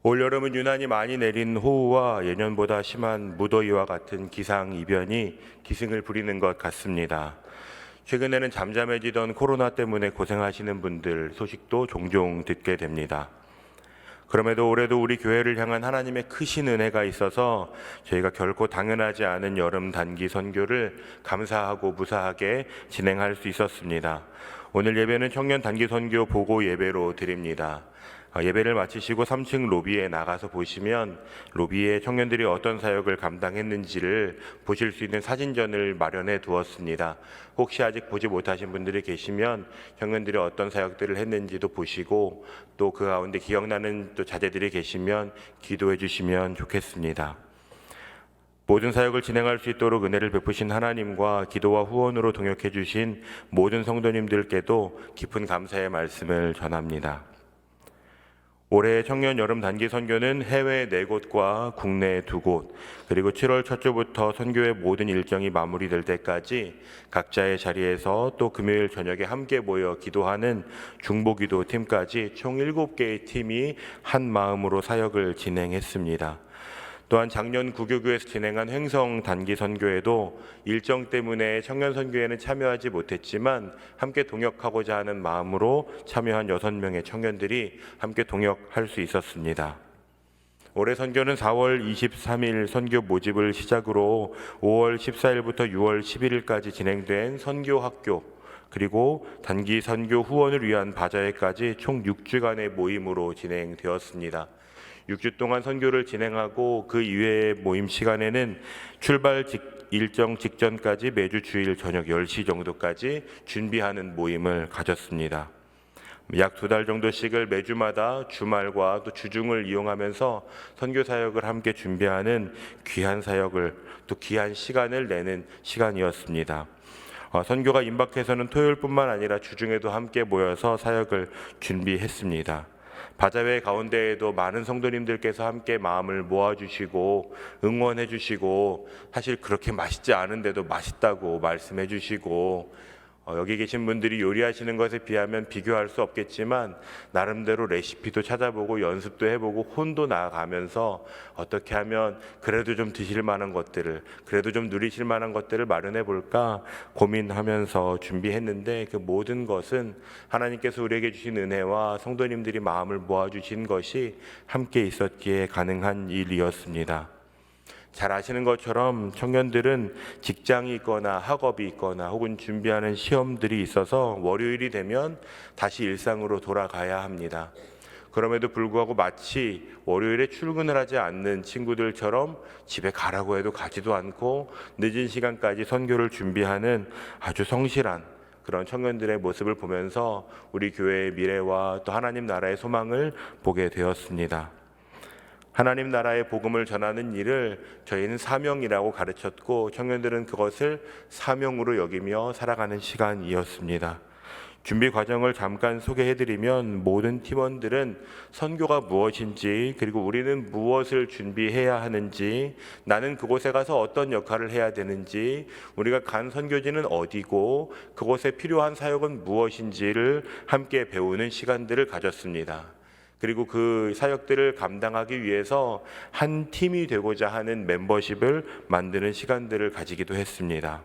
올여름은 유난히 많이 내린 호우와 예년보다 심한 무더위와 같은 기상이변이 기승을 부리는 것 같습니다. 최근에는 잠잠해지던 코로나 때문에 고생하시는 분들 소식도 종종 듣게 됩니다. 그럼에도 올해도 우리 교회를 향한 하나님의 크신 은혜가 있어서 저희가 결코 당연하지 않은 여름 단기 선교를 감사하고 무사하게 진행할 수 있었습니다. 오늘 예배는 청년 단기 선교 보고 예배로 드립니다. 예배를 마치시고 3층 로비에 나가서 보시면 로비에 청년들이 어떤 사역을 감당했는지를 보실 수 있는 사진전을 마련해 두었습니다. 혹시 아직 보지 못하신 분들이 계시면 청년들이 어떤 사역들을 했는지도 보시고 또 그 가운데 기억나는 또 자제들이 계시면 기도해 주시면 좋겠습니다. 모든 사역을 진행할 수 있도록 은혜를 베푸신 하나님과 기도와 후원으로 동역해 주신 모든 성도님들께도 깊은 감사의 말씀을 전합니다. 올해 청년 여름 단기 선교는 해외 4곳과 국내 2곳, 그리고 7월 첫 주부터 선교의 모든 일정이 마무리될 때까지 각자의 자리에서 또 금요일 저녁에 함께 모여 기도하는 중보기도 팀까지 총 7개의 팀이 한 마음으로 사역을 진행했습니다. 또한 작년 구교구에서 진행한 횡성 단기 선교에도 일정 때문에 청년 선교에는 참여하지 못했지만 함께 동역하고자 하는 마음으로 참여한 6명의 청년들이 함께 동역할 수 있었습니다. 올해 선교는 4월 23일 선교 모집을 시작으로 5월 14일부터 6월 11일까지 진행된 선교학교, 그리고 단기 선교 후원을 위한 바자회까지 총 6주간의 모임으로 진행되었습니다. 6주 동안 선교를 진행하고 그 이외의 모임 시간에는 출발 일정 직전까지 매주 주일 저녁 10시 정도까지 준비하는 모임을 가졌습니다. 약 2달 정도씩을 매주마다 주말과 또 주중을 이용하면서 선교 사역을 함께 준비하는 귀한 사역을 또 귀한 시간을 내는 시간이었습니다. 선교가 임박해서는 토요일뿐만 아니라 주중에도 함께 모여서 사역을 준비했습니다. 바자회 가운데에도 많은 성도님들께서 함께 마음을 모아주시고 응원해 주시고, 사실 그렇게 맛있지 않은데도 맛있다고 말씀해 주시고, 여기 계신 분들이 요리하시는 것에 비하면 비교할 수 없겠지만 나름대로 레시피도 찾아보고 연습도 해보고 혼도 나아가면서 어떻게 하면 그래도 좀 드실 만한 것들을, 그래도 좀 누리실 만한 것들을 마련해 볼까 고민하면서 준비했는데, 그 모든 것은 하나님께서 우리에게 주신 은혜와 성도님들이 마음을 모아주신 것이 함께 있었기에 가능한 일이었습니다. 잘 아시는 것처럼 청년들은 직장이 있거나 학업이 있거나 혹은 준비하는 시험들이 있어서 월요일이 되면 다시 일상으로 돌아가야 합니다. 그럼에도 불구하고 마치 월요일에 출근을 하지 않는 친구들처럼 집에 가라고 해도 가지도 않고 늦은 시간까지 선교를 준비하는 아주 성실한 그런 청년들의 모습을 보면서 우리 교회의 미래와 또 하나님 나라의 소망을 보게 되었습니다. 하나님 나라의 복음을 전하는 일을 저희는 사명이라고 가르쳤고, 청년들은 그것을 사명으로 여기며 살아가는 시간이었습니다. 준비 과정을 잠깐 소개해드리면, 모든 팀원들은 선교가 무엇인지, 그리고 우리는 무엇을 준비해야 하는지, 나는 그곳에 가서 어떤 역할을 해야 되는지, 우리가 간 선교지는 어디고 그곳에 필요한 사역은 무엇인지를 함께 배우는 시간들을 가졌습니다. 그리고 그 사역들을 감당하기 위해서 한 팀이 되고자 하는 멤버십을 만드는 시간들을 가지기도 했습니다.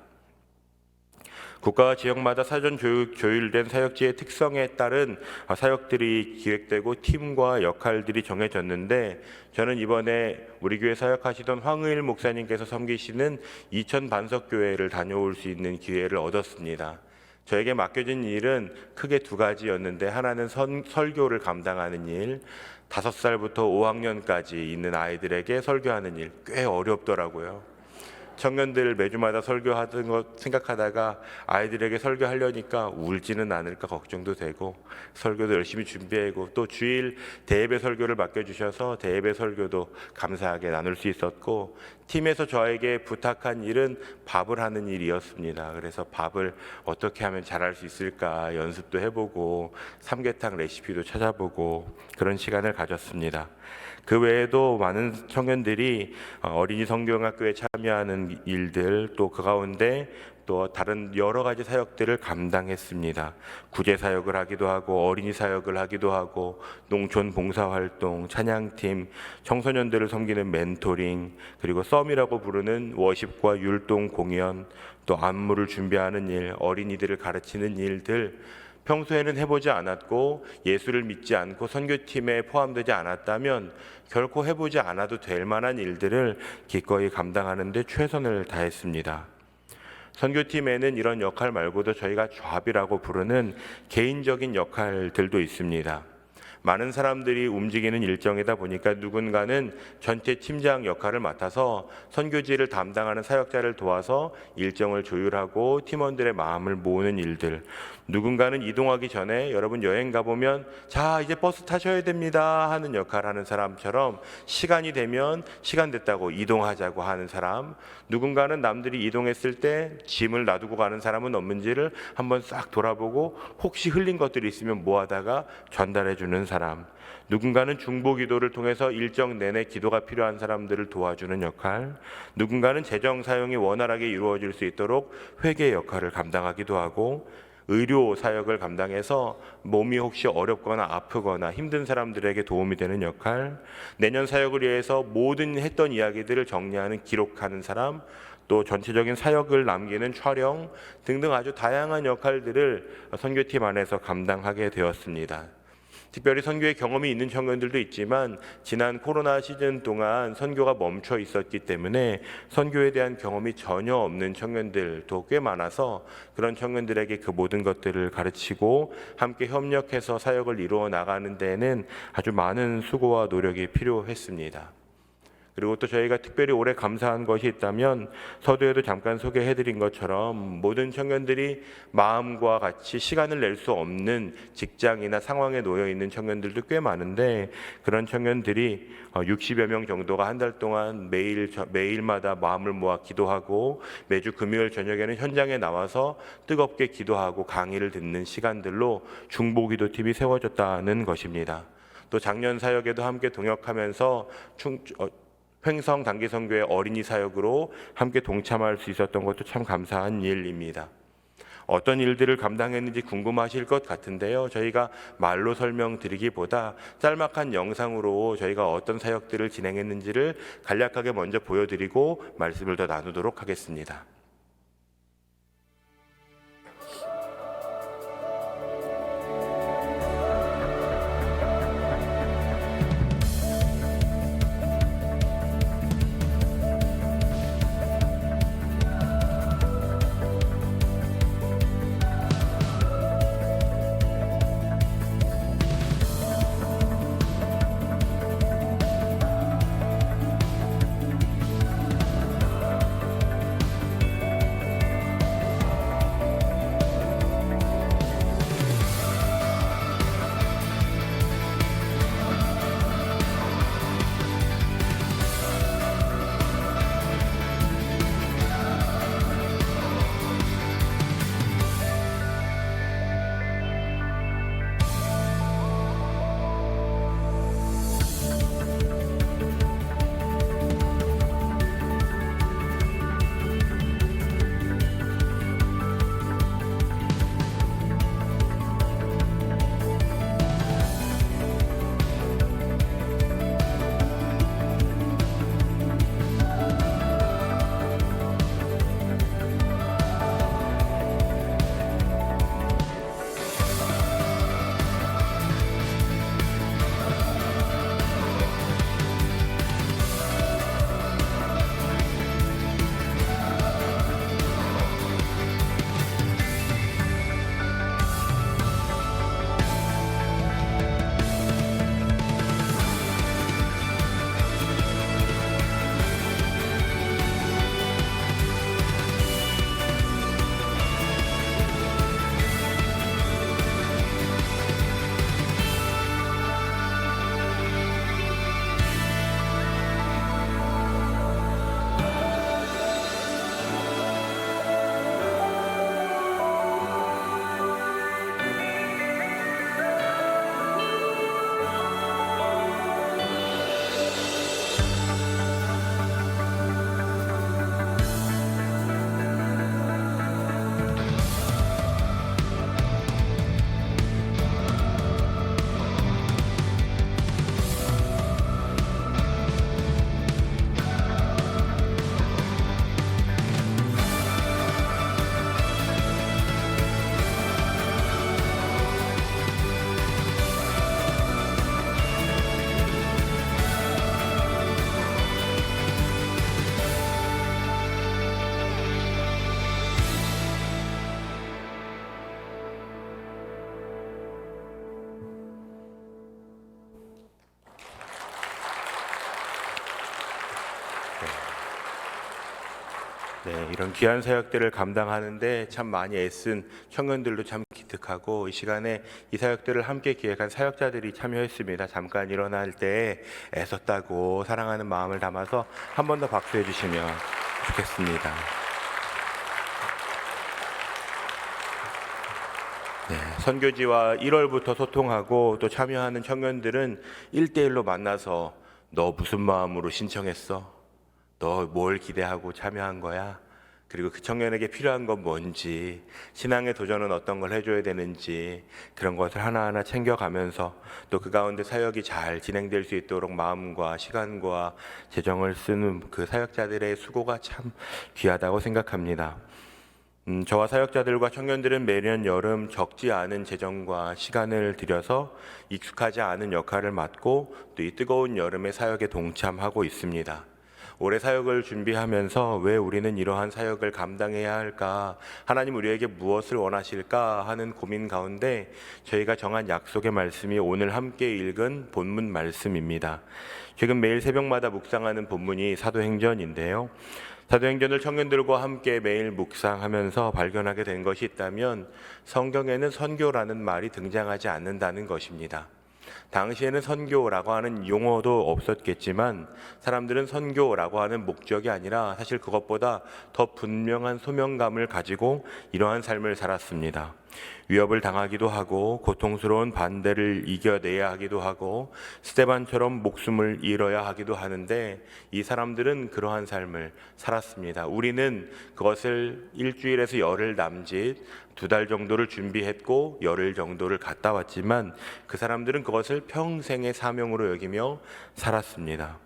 국가와 지역마다 사전 조율된 사역지의 특성에 따른 사역들이 기획되고 팀과 역할들이 정해졌는데, 저는 이번에 우리 교회 사역하시던 황의일 목사님께서 섬기시는 이천 반석교회를 다녀올 수 있는 기회를 얻었습니다. 저에게 맡겨진 일은 크게 2가지였는데, 하나는 설교를 감당하는 일, 5살부터 5학년까지 있는 아이들에게 설교하는 일, 꽤 어렵더라고요. 청년들 매주마다 설교하던 것 생각하다가 아이들에게 설교하려니까 울지는 않을까 걱정도 되고, 설교도 열심히 준비하고, 또 주일 대예배 설교를 맡겨주셔서 대예배 설교도 감사하게 나눌 수 있었고, 팀에서 저에게 부탁한 일은 밥을 하는 일이었습니다. 그래서 밥을 어떻게 하면 잘할 수 있을까 연습도 해보고 삼계탕 레시피도 찾아보고 그런 시간을 가졌습니다. 그 외에도 많은 청년들이 어린이 성경학교에 참여하는 일들, 또 그 가운데 또 다른 여러 가지 사역들을 감당했습니다. 구제 사역을 하기도 하고 어린이 사역을 하기도 하고 농촌 봉사활동, 찬양팀, 청소년들을 섬기는 멘토링, 그리고 썸이라고 부르는 워십과 율동 공연, 또 안무를 준비하는 일, 어린이들을 가르치는 일들, 평소에는 해보지 않았고 예수를 믿지 않고 선교팀에 포함되지 않았다면 결코 해보지 않아도 될 만한 일들을 기꺼이 감당하는 데 최선을 다했습니다. 선교팀에는 이런 역할 말고도 저희가 좌비라고 부르는 개인적인 역할들도 있습니다. 많은 사람들이 움직이는 일정이다 보니까 누군가는 전체 팀장 역할을 맡아서 선교지를 담당하는 사역자를 도와서 일정을 조율하고 팀원들의 마음을 모으는 일들, 누군가는 이동하기 전에 여러분 여행 가보면 자 이제 버스 타셔야 됩니다 하는 역할을 하는 사람처럼 시간이 되면 시간 됐다고 이동하자고 하는 사람, 누군가는 남들이 이동했을 때 짐을 놔두고 가는 사람은 없는지를 한번 싹 돌아보고 혹시 흘린 것들이 있으면 모아다가 전달해 주는 사람, 누군가는 중보 기도를 통해서 일정 내내 기도가 필요한 사람들을 도와주는 역할, 누군가는 재정 사용이 원활하게 이루어질 수 있도록 회계 역할을 감당하기도 하고, 의료 사역을 감당해서 몸이 혹시 어렵거나 아프거나 힘든 사람들에게 도움이 되는 역할, 내년 사역을 위해서 모든 했던 이야기들을 정리하는 기록하는 사람, 또 전체적인 사역을 남기는 촬영 등등 아주 다양한 역할들을 선교팀 안에서 감당하게 되었습니다. 특별히 선교의 경험이 있는 청년들도 있지만 지난 코로나 시즌 동안 선교가 멈춰 있었기 때문에 선교에 대한 경험이 전혀 없는 청년들도 꽤 많아서 그런 청년들에게 그 모든 것들을 가르치고 함께 협력해서 사역을 이루어 나가는 데에는 아주 많은 수고와 노력이 필요했습니다. 그리고 또 저희가 특별히 올해 감사한 것이 있다면 서두에도 잠깐 소개해드린 것처럼 모든 청년들이 마음과 같이 시간을 낼 수 없는 직장이나 상황에 놓여 있는 청년들도 꽤 많은데 그런 청년들이 60여 명 정도가 한 달 동안 매일마다 마음을 모아 기도하고 매주 금요일 저녁에는 현장에 나와서 뜨겁게 기도하고 강의를 듣는 시간들로 중보기도팀이 세워졌다는 것입니다. 또 작년 사역에도 함께 동역하면서 횡성 단기선교의 어린이 사역으로 함께 동참할 수 있었던 것도 참 감사한 일입니다. 어떤 일들을 감당했는지 궁금하실 것 같은데요. 저희가 말로 설명드리기보다 짤막한 영상으로 저희가 어떤 사역들을 진행했는지를 간략하게 먼저 보여드리고 말씀을 더 나누도록 하겠습니다. 네, 이런 귀한 사역들을 감당하는데 참 많이 애쓴 청년들도 참 기특하고, 이 시간에 이 사역들을 함께 기획한 사역자들이 참여했습니다. 잠깐 일어날 때 애썼다고 사랑하는 마음을 담아서 한 번 더 박수해 주시면 좋겠습니다. 네, 선교지와 1월부터 소통하고 또 참여하는 청년들은 1대1로 만나서 너 무슨 마음으로 신청했어? 너 뭘 기대하고 참여한 거야? 그리고 그 청년에게 필요한 건 뭔지, 신앙의 도전은 어떤 걸 해줘야 되는지, 그런 것을 하나하나 챙겨가면서 또 그 가운데 사역이 잘 진행될 수 있도록 마음과 시간과 재정을 쓰는 그 사역자들의 수고가 참 귀하다고 생각합니다. 저와 사역자들과 청년들은 매년 여름 적지 않은 재정과 시간을 들여서 익숙하지 않은 역할을 맡고 또 이 뜨거운 여름의 사역에 동참하고 있습니다. 올해 사역을 준비하면서 왜 우리는 이러한 사역을 감당해야 할까? 하나님 우리에게 무엇을 원하실까? 하는 고민 가운데 저희가 정한 약속의 말씀이 오늘 함께 읽은 본문 말씀입니다. 최근 매일 새벽마다 묵상하는 본문이 사도행전인데요. 사도행전을 청년들과 함께 매일 묵상하면서 발견하게 된 것이 있다면 성경에는 선교라는 말이 등장하지 않는다는 것입니다. 당시에는 선교라고 하는 용어도 없었겠지만 사람들은 선교라고 하는 목적이 아니라 사실 그것보다 더 분명한 소명감을 가지고 이러한 삶을 살았습니다. 위협을 당하기도 하고 고통스러운 반대를 이겨내야 하기도 하고 스데반처럼 목숨을 잃어야 하기도 하는데 이 사람들은 그러한 삶을 살았습니다. 우리는 그것을 일주일에서 열흘 남짓 2달 정도를 준비했고 열흘 정도를 갔다 왔지만 그 사람들은 그것을 평생의 사명으로 여기며 살았습니다.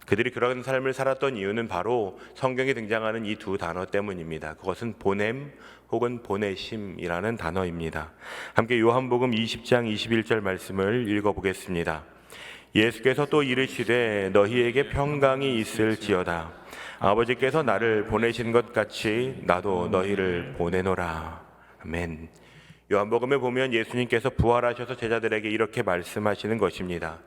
그들이 그런 삶을 살았던 이유는 바로 성경에 등장하는 이 두 단어 때문입니다. 그것은 보냄 혹은 보내심이라는 단어입니다. 함께 요한복음 20장 21절 말씀을 읽어보겠습니다. 예수께서 또 이르시되 너희에게 평강이 있을지어다. 아버지께서 나를 보내신 것 같이 나도 너희를 보내노라. 아멘. 요한복음에 보면 예수님께서 부활하셔서 제자들에게 이렇게 말씀하시는 것입니다.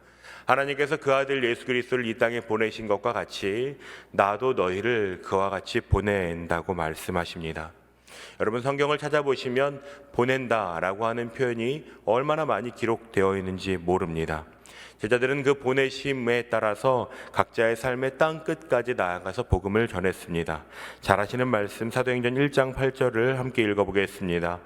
하나님께서 그 아들 예수 그리스도를 이 땅에 보내신 것과 같이 나도 너희를 그와 같이 보낸다고 말씀하십니다. 여러분 성경을 찾아보시면 보낸다라고 하는 표현이 얼마나 많이 기록되어 있는지 모릅니다. 제자들은 그 보내심에 따라서 각자의 삶의 땅 끝까지 나아가서 복음을 전했습니다. 잘 아시는 말씀 사도행전 1장 8절을 함께 읽어보겠습니다.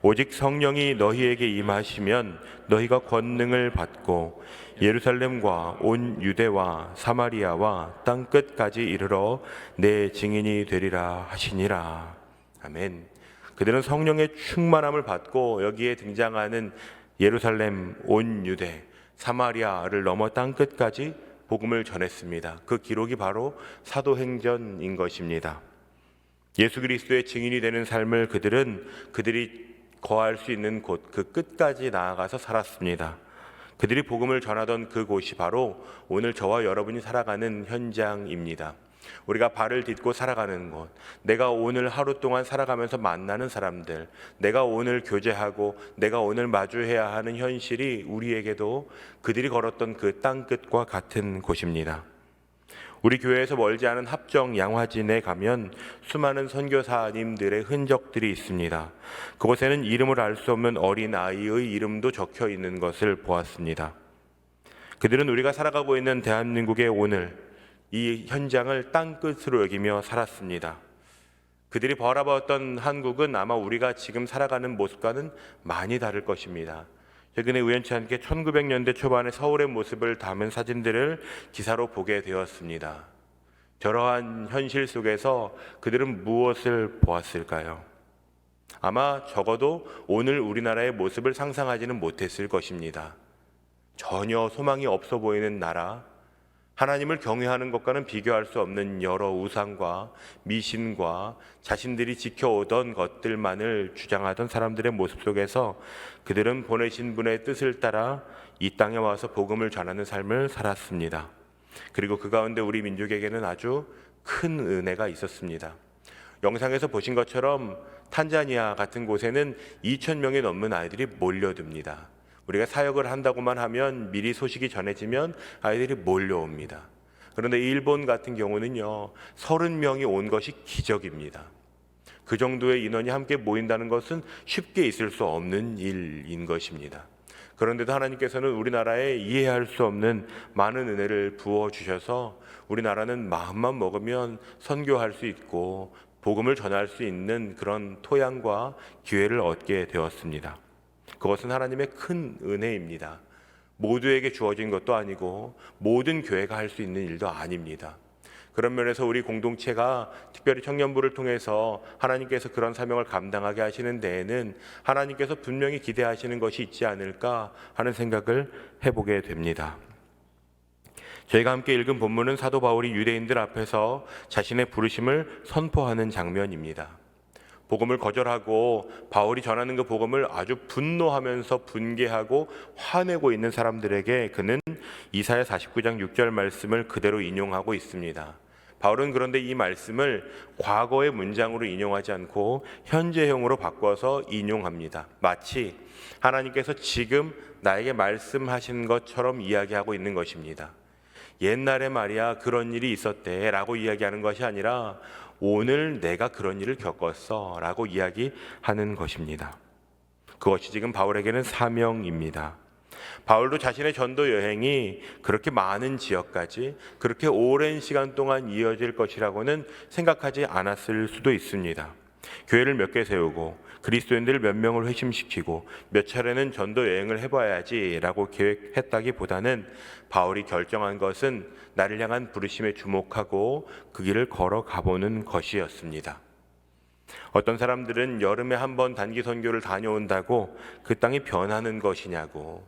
오직 성령이 너희에게 임하시면 너희가 권능을 받고 예루살렘과 온 유대와 사마리아와 땅 끝까지 이르러 내 증인이 되리라 하시니라. 아멘. 그들은 성령의 충만함을 받고 여기에 등장하는 예루살렘, 온 유대, 사마리아를 넘어 땅 끝까지 복음을 전했습니다. 그 기록이 바로 사도행전인 것입니다. 예수 그리스도의 증인이 되는 삶을 그들이 거할 수 있는 곳, 그 끝까지 나아가서 살았습니다. 그들이 복음을 전하던 그곳이 바로 오늘 저와 여러분이 살아가는 현장입니다. 우리가 발을 딛고 살아가는 곳, 내가 오늘 하루 동안 살아가면서 만나는 사람들, 내가 오늘 교제하고 내가 오늘 마주해야 하는 현실이 우리에게도 그들이 걸었던 그 땅끝과 같은 곳입니다. 우리 교회에서 멀지 않은 합정 양화진에 가면 수많은 선교사님들의 흔적들이 있습니다. 그곳에는 이름을 알 수 없는 어린 아이의 이름도 적혀 있는 것을 보았습니다. 그들은 우리가 살아가고 있는 대한민국의 오늘 이 현장을 땅끝으로 여기며 살았습니다. 그들이 바라보았던 한국은 아마 우리가 지금 살아가는 모습과는 많이 다를 것입니다. 최근에 우연치 않게 1900년대 초반의 서울의 모습을 담은 사진들을 기사로 보게 되었습니다. 저러한 현실 속에서 그들은 무엇을 보았을까요? 아마 적어도 오늘 우리나라의 모습을 상상하지는 못했을 것입니다. 전혀 소망이 없어 보이는 나라, 하나님을 경외하는 것과는 비교할 수 없는 여러 우상과 미신과 자신들이 지켜오던 것들만을 주장하던 사람들의 모습 속에서 그들은 보내신 분의 뜻을 따라 이 땅에 와서 복음을 전하는 삶을 살았습니다. 그리고 그 가운데 우리 민족에게는 아주 큰 은혜가 있었습니다. 영상에서 보신 것처럼 탄자니아 같은 곳에는 2,000명이 넘는 아이들이 몰려듭니다. 우리가 사역을 한다고만 하면 미리 소식이 전해지면 아이들이 몰려옵니다. 그런데 일본 같은 경우는요, 30명이 온 것이 기적입니다. 그 정도의 인원이 함께 모인다는 것은 쉽게 있을 수 없는 일인 것입니다. 그런데도 하나님께서는 우리나라에 이해할 수 없는 많은 은혜를 부어주셔서 우리나라는 마음만 먹으면 선교할 수 있고 복음을 전할 수 있는 그런 토양과 기회를 얻게 되었습니다. 그것은 하나님의 큰 은혜입니다. 모두에게 주어진 것도 아니고 모든 교회가 할 수 있는 일도 아닙니다. 그런 면에서 우리 공동체가 특별히 청년부를 통해서 하나님께서 그런 사명을 감당하게 하시는 데에는 하나님께서 분명히 기대하시는 것이 있지 않을까 하는 생각을 해보게 됩니다. 저희가 함께 읽은 본문은 사도 바울이 유대인들 앞에서 자신의 부르심을 선포하는 장면입니다. 복음을 거절하고 바울이 전하는 그 복음을 아주 분노하면서 분개하고 화내고 있는 사람들에게 그는 이사야 49장 6절 말씀을 그대로 인용하고 있습니다. 바울은 그런데 이 말씀을 과거의 문장으로 인용하지 않고 현재형으로 바꿔서 인용합니다. 마치 하나님께서 지금 나에게 말씀하신 것처럼 이야기하고 있는 것입니다. 옛날에 말이야 그런 일이 있었대 라고 이야기하는 것이 아니라 오늘 내가 그런 일을 겪었어 라고 이야기하는 것입니다. 그것이 지금 바울에게는 사명입니다. 바울도 자신의 전도 여행이 그렇게 많은 지역까지 그렇게 오랜 시간 동안 이어질 것이라고는 생각하지 않았을 수도 있습니다. 교회를 몇 개 세우고 그리스도인들을 몇 명을 회심시키고 몇 차례는 전도 여행을 해봐야지라고 계획했다기보다는 바울이 결정한 것은 나를 향한 부르심에 주목하고 그 길을 걸어가보는 것이었습니다. 어떤 사람들은 여름에 한번 단기 선교를 다녀온다고 그 땅이 변하는 것이냐고,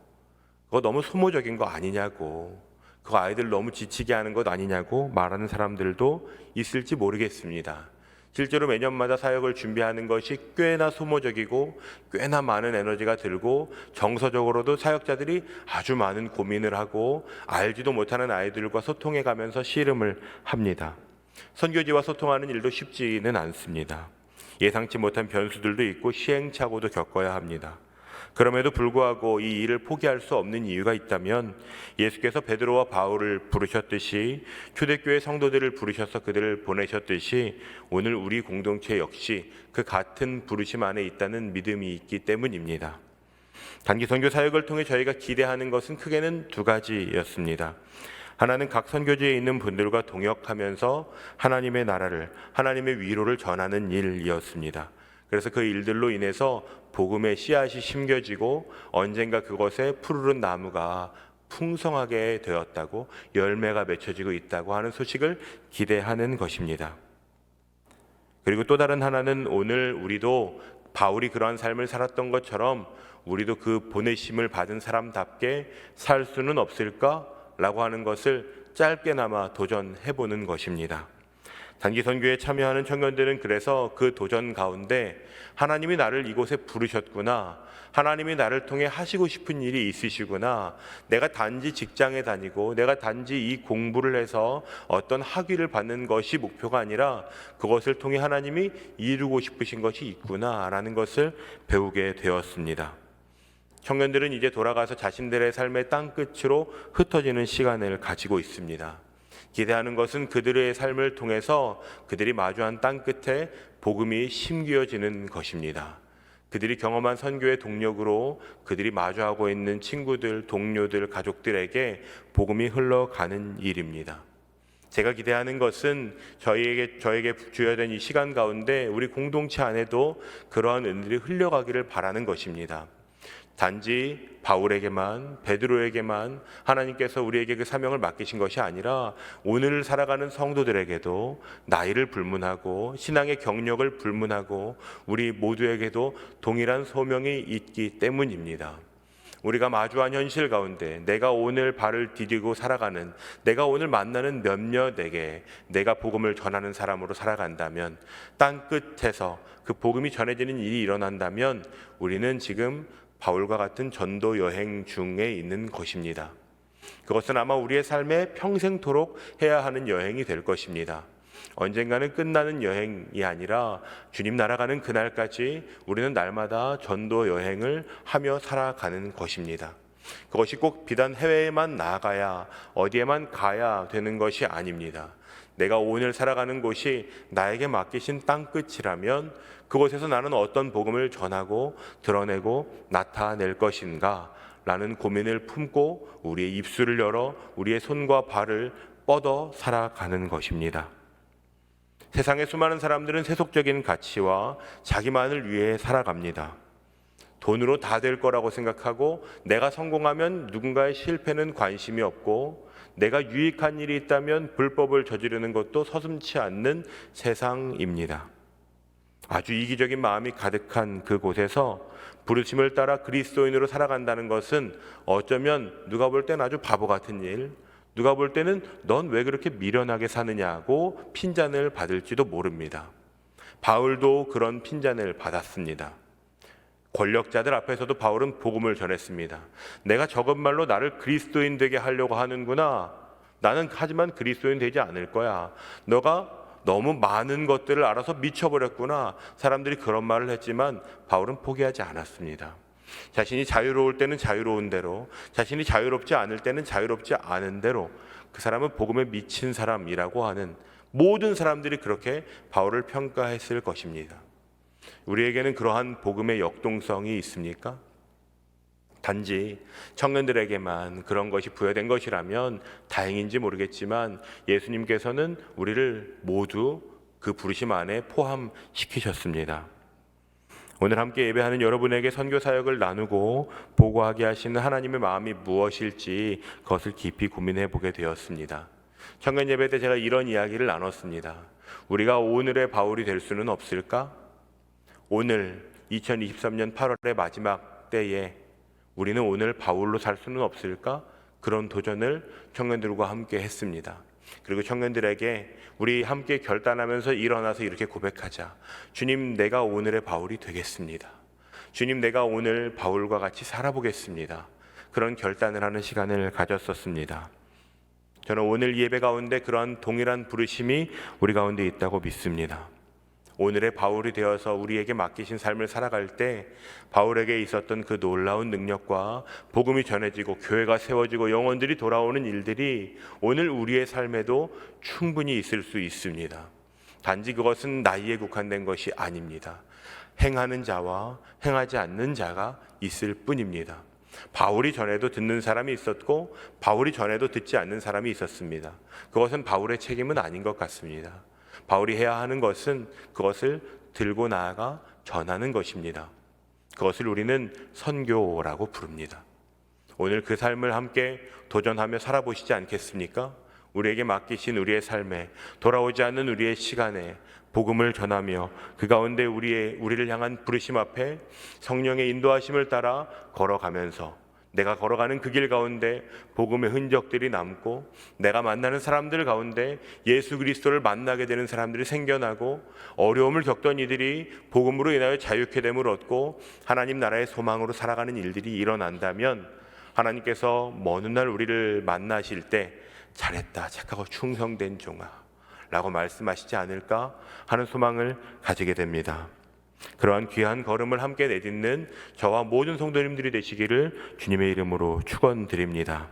그거 너무 소모적인 거 아니냐고, 그거 아이들 너무 지치게 하는 것 아니냐고 말하는 사람들도 있을지 모르겠습니다. 실제로 매년마다 사역을 준비하는 것이 꽤나 소모적이고 꽤나 많은 에너지가 들고 정서적으로도 사역자들이 아주 많은 고민을 하고 알지도 못하는 아이들과 소통해 가면서 씨름을 합니다. 선교지와 소통하는 일도 쉽지는 않습니다. 예상치 못한 변수들도 있고 시행착오도 겪어야 합니다. 그럼에도 불구하고 이 일을 포기할 수 없는 이유가 있다면 예수께서 베드로와 바울을 부르셨듯이 초대교회 성도들을 부르셔서 그들을 보내셨듯이 오늘 우리 공동체 역시 그 같은 부르심 안에 있다는 믿음이 있기 때문입니다. 단기 선교 사역을 통해 저희가 기대하는 것은 크게는 두 가지였습니다. 하나는 각 선교지에 있는 분들과 동역하면서 하나님의 나라를, 하나님의 위로를 전하는 일이었습니다. 그래서 그 일들로 인해서 복음의 씨앗이 심겨지고 언젠가 그것에 푸르른 나무가 풍성하게 되었다고 열매가 맺혀지고 있다고 하는 소식을 기대하는 것입니다. 그리고 또 다른 하나는 오늘 우리도 바울이 그러한 삶을 살았던 것처럼 우리도 그 보내심을 받은 사람답게 살 수는 없을까라고 하는 것을 짧게나마 도전해보는 것입니다. 단기 선교에 참여하는 청년들은 그래서 그 도전 가운데 하나님이 나를 이곳에 부르셨구나, 하나님이 나를 통해 하시고 싶은 일이 있으시구나, 내가 단지 직장에 다니고 내가 단지 이 공부를 해서 어떤 학위를 받는 것이 목표가 아니라 그것을 통해 하나님이 이루고 싶으신 것이 있구나라는 것을 배우게 되었습니다. 청년들은 이제 돌아가서 자신들의 삶의 땅끝으로 흩어지는 시간을 가지고 있습니다. 기대하는 것은 그들의 삶을 통해서 그들이 마주한 땅끝에 복음이 심겨지는 것입니다. 그들이 경험한 선교의 동력으로 그들이 마주하고 있는 친구들, 동료들, 가족들에게 복음이 흘러가는 일입니다. 제가 기대하는 것은 저에게 주어진 이 시간 가운데 우리 공동체 안에도 그러한 은혜들이 흘러가기를 바라는 것입니다. 단지 바울에게만, 베드로에게만 하나님께서 우리에게 그 사명을 맡기신 것이 아니라 오늘 살아가는 성도들에게도 나이를 불문하고 신앙의 경력을 불문하고 우리 모두에게도 동일한 소명이 있기 때문입니다. 우리가 마주한 현실 가운데 내가 오늘 발을 디디고 살아가는, 내가 오늘 만나는 몇몇에게 내가 복음을 전하는 사람으로 살아간다면, 땅끝에서 그 복음이 전해지는 일이 일어난다면 우리는 지금 바울과 같은 전도 여행 중에 있는 것입니다. 그것은 아마 우리의 삶에 평생토록 해야 하는 여행이 될 것입니다. 언젠가는 끝나는 여행이 아니라 주님 날아가는 그날까지 우리는 날마다 전도 여행을 하며 살아가는 것입니다. 그것이 꼭 비단 해외에만 나가야, 어디에만 가야 되는 것이 아닙니다. 내가 오늘 살아가는 곳이 나에게 맡기신 땅끝이라면 그곳에서 나는 어떤 복음을 전하고 드러내고 나타낼 것인가 라는 고민을 품고 우리의 입술을 열어 우리의 손과 발을 뻗어 살아가는 것입니다. 세상의 수많은 사람들은 세속적인 가치와 자기만을 위해 살아갑니다. 돈으로 다 될 거라고 생각하고 내가 성공하면 누군가의 실패는 관심이 없고 내가 유익한 일이 있다면 불법을 저지르는 것도 서슴지 않는 세상입니다. 아주 이기적인 마음이 가득한 그곳에서 부르심을 따라 그리스도인으로 살아간다는 것은 어쩌면 누가 볼 땐 아주 바보 같은 일, 누가 볼 때는 넌 왜 그렇게 미련하게 사느냐고 핀잔을 받을지도 모릅니다. 바울도 그런 핀잔을 받았습니다. 권력자들 앞에서도 바울은 복음을 전했습니다. 내가 적은 말로 나를 그리스도인 되게 하려고 하는구나. 나는 하지만 그리스도인 되지 않을 거야. 너가 너무 많은 것들을 알아서 미쳐버렸구나. 사람들이 그런 말을 했지만 바울은 포기하지 않았습니다. 자신이 자유로울 때는 자유로운 대로, 자신이 자유롭지 않을 때는 자유롭지 않은 대로 그 사람은 복음에 미친 사람이라고 하는 모든 사람들이 그렇게 바울을 평가했을 것입니다. 우리에게는 그러한 복음의 역동성이 있습니까? 단지 청년들에게만 그런 것이 부여된 것이라면 다행인지 모르겠지만 예수님께서는 우리를 모두 그 부르심 안에 포함시키셨습니다. 오늘 함께 예배하는 여러분에게 선교 사역을 나누고 보고하게 하시는 하나님의 마음이 무엇일지 그것을 깊이 고민해 보게 되었습니다. 청년 예배 때 제가 이런 이야기를 나눴습니다. 우리가 오늘의 바울이 될 수는 없을까? 오늘 2023년 8월의 마지막 때에 우리는 오늘 바울로 살 수는 없을까? 그런 도전을 청년들과 함께 했습니다. 그리고 청년들에게 우리 함께 결단하면서 일어나서 이렇게 고백하자. 주님, 내가 오늘의 바울이 되겠습니다. 주님, 내가 오늘 바울과 같이 살아보겠습니다. 그런 결단을 하는 시간을 가졌었습니다. 저는 오늘 예배 가운데 그러한 동일한 부르심이 우리 가운데 있다고 믿습니다. 오늘의 바울이 되어서 우리에게 맡기신 삶을 살아갈 때 바울에게 있었던 그 놀라운 능력과 복음이 전해지고 교회가 세워지고 영혼들이 돌아오는 일들이 오늘 우리의 삶에도 충분히 있을 수 있습니다. 단지 그것은 나이에 국한된 것이 아닙니다. 행하는 자와 행하지 않는 자가 있을 뿐입니다. 바울이 전에도 듣는 사람이 있었고 바울이 전에도 듣지 않는 사람이 있었습니다. 그것은 바울의 책임은 아닌 것 같습니다. 바울이 해야 하는 것은 그것을 들고 나아가 전하는 것입니다. 그것을 우리는 선교라고 부릅니다. 오늘 그 삶을 함께 도전하며 살아보시지 않겠습니까? 우리에게 맡기신 우리의 삶에, 돌아오지 않는 우리의 시간에 복음을 전하며 그 가운데 우리를 향한 부르심 앞에 성령의 인도하심을 따라 걸어가면서 내가 걸어가는 그 길 가운데 복음의 흔적들이 남고 내가 만나는 사람들 가운데 예수 그리스도를 만나게 되는 사람들이 생겨나고 어려움을 겪던 이들이 복음으로 인하여 자유케 됨을 얻고 하나님 나라의 소망으로 살아가는 일들이 일어난다면 하나님께서 먼 훗날 우리를 만나실 때 잘했다, 착하고 충성된 종아 라고 말씀하시지 않을까 하는 소망을 가지게 됩니다. 그러한 귀한 걸음을 함께 내딛는 저와 모든 성도님들이 되시기를 주님의 이름으로 축원드립니다.